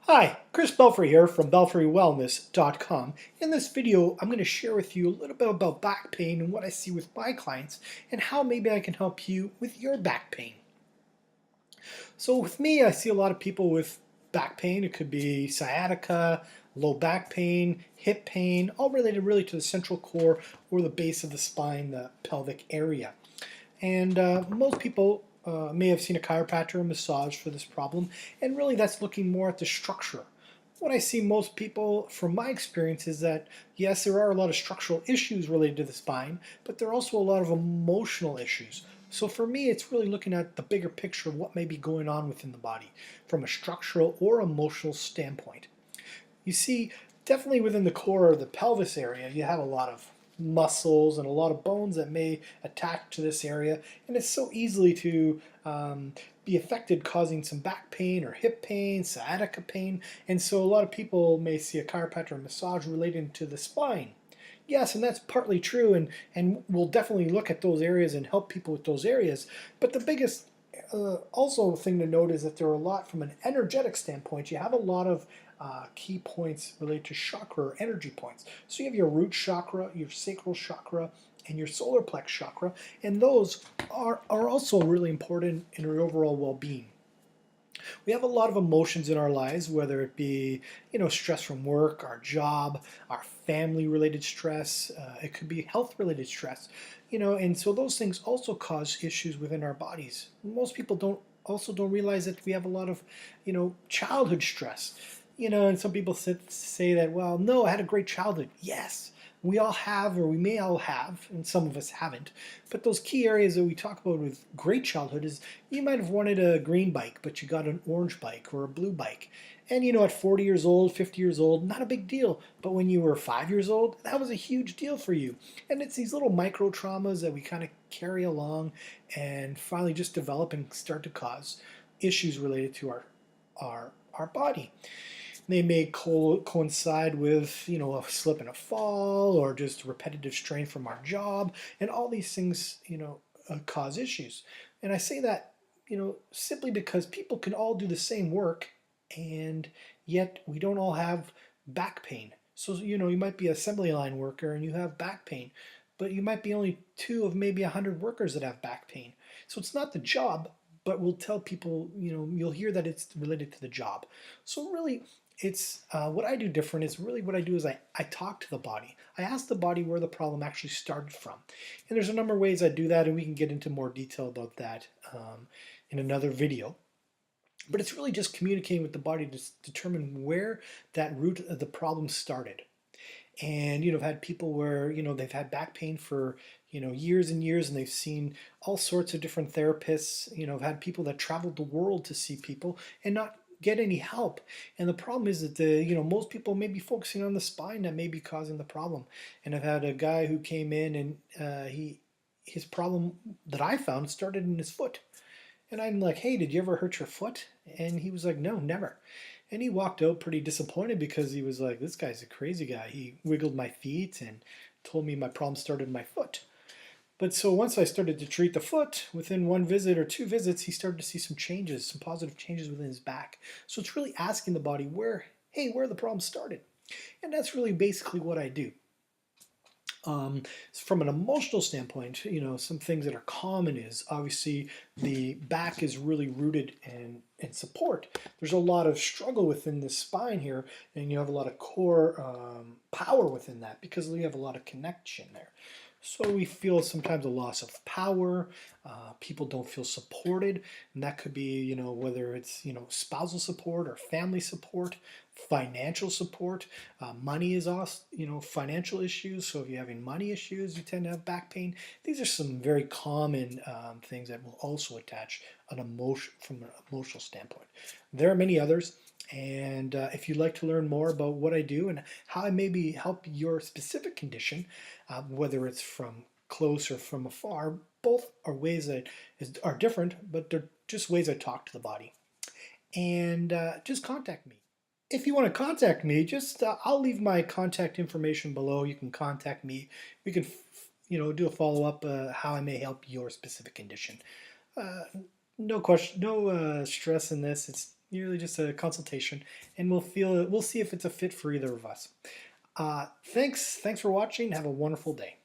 Hi, Chris Belfry here from BelfryWellness.com. In this video, I'm going to share with you a little bit about back pain and what I see with my clients and how maybe I can help you with your back pain. So with me, I see a lot of people with back pain. It could be sciatica, low back pain, hip pain, all related really to the central core or the base of the spine, the pelvic area. And most people may have seen a chiropractor or massage for this problem, and really that's looking more at the structure. What I see most people, from my experience, is that yes, there are a lot of structural issues related to the spine, but there are also a lot of emotional issues. So for me, it's really looking at the bigger picture of what may be going on within the body from a structural or emotional standpoint. You see, definitely within the core of the pelvis area, you have a lot of muscles and a lot of bones that may attach to this area, and it's so easily to be affected, causing some back pain or hip pain, sciatica pain, and so a lot of people may see a chiropractor or massage relating to the spine. Yes, and that's partly true, and we'll definitely look at those areas and help people with those areas. But the biggest also thing to note is that there are a lot from an energetic standpoint. You have a lot of key points related to chakra or energy points. So you have your root chakra, your sacral chakra, and your solar plex chakra, and those are also really important in your overall well-being. We have a lot of emotions in our lives, whether it be, stress from work, our job, our family-related stress. It could be health-related stress, and so those things also cause issues within our bodies. Most people don't realize that we have a lot of, childhood stress. And some people say that, well, no, I had a great childhood. Yes, we all have, or we may all have, and some of us haven't. But those key areas that we talk about with great childhood is you might have wanted a green bike, but you got an orange bike or a blue bike. And at 40 years old, 50 years old, not a big deal. But when you were 5 years old, that was a huge deal for you. And it's these little micro traumas that we kind of carry along and finally just develop and start to cause issues related to our body. They may coincide with, a slip and a fall or just repetitive strain from our job. And all these things, cause issues. And I say that, simply because people can all do the same work and yet we don't all have back pain. So, you might be an assembly line worker and you have back pain, but you might be only two of maybe 100 workers that have back pain. So it's not the job, but we'll tell people, you'll hear that it's related to the job. So really, it's what I do different is really what I do is I talk to the body. I ask the body where the problem actually started from. And there's a number of ways I do that, and we can get into more detail about that in another video. But it's really just communicating with the body to determine where that root of the problem started. And I've had people where they've had back pain for years and years, and they've seen all sorts of different therapists. I've had people that traveled the world to see people and not get any help. And the problem is that most people may be focusing on the spine that may be causing the problem. And I've had a guy who came in and his problem that I found started in his foot. And I'm like, hey, did you ever hurt your foot? And he was like, no, never. And he walked out pretty disappointed because he was like, this guy's a crazy guy. He wiggled my feet and told me my problem started in my foot. But so once I started to treat the foot, within one visit or two visits, he started to see some changes, some positive changes within his back. So it's really asking the body where the problem started. And that's really basically what I do. From an emotional standpoint, some things that are common is obviously the back is really rooted in support. There's a lot of struggle within the spine here, and you have a lot of core power within that because you have a lot of connection there. So we feel sometimes a loss of power. People don't feel supported, and that could be, whether it's, spousal support or family support, financial support. Money is also, financial issues. So if you're having money issues, you tend to have back pain. These are some very common things that will also attach an emotion from an emotional standpoint. There are many others. And if you'd like to learn more about what I do and how I maybe help your specific condition, whether it's from close or from afar, both are ways that are different, but they're just ways I talk to the body. And just contact me. If you want to contact me, just I'll leave my contact information below. You can contact me. We can, do a follow up how I may help your specific condition. Uh, No question, no stress in this. It's merely just a consultation, and we'll see if it's a fit for either of us. Thanks for watching. Have a wonderful day.